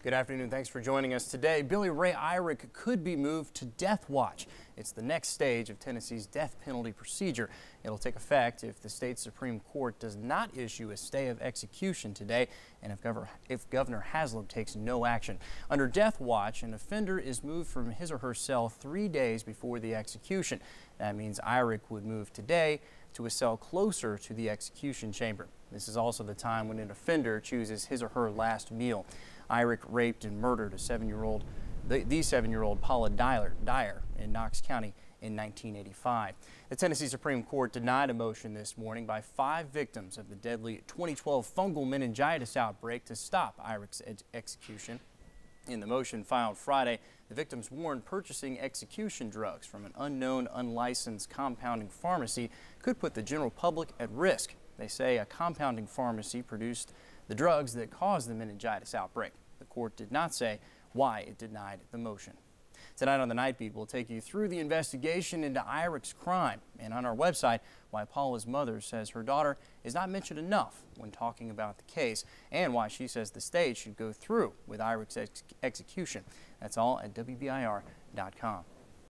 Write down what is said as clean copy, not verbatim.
Good afternoon. Thanks for joining us today. Billy Ray Irick could be moved to death watch. It's the next stage of Tennessee's death penalty procedure. It'll take effect if the state Supreme Court does not issue a stay of execution today and if Governor Haslam takes no action. Under death watch, an offender is moved from his or her cell 3 days before the execution. That means Irick would move today to a cell closer to the execution chamber. This is also the time when an offender chooses his or her last meal. Irick raped and murdered the 7-year-old Paula Dyer in Knox County in 1985. The Tennessee Supreme Court denied a motion this morning by 5 victims of the deadly 2012 fungal meningitis outbreak to stop Irick's execution. In the motion filed Friday, the victims warned purchasing execution drugs from an unknown, unlicensed compounding pharmacy could put the general public at risk. They say a compounding pharmacy produced the drugs that caused the meningitis outbreak. The court did not say why it denied the motion. Tonight on the Night Beat, we'll take you through the investigation into Irick's crime, and on our website, why Paula's mother says her daughter is not mentioned enough when talking about the case, and why she says the state should go through with Irick's execution. That's all at WBIR.com.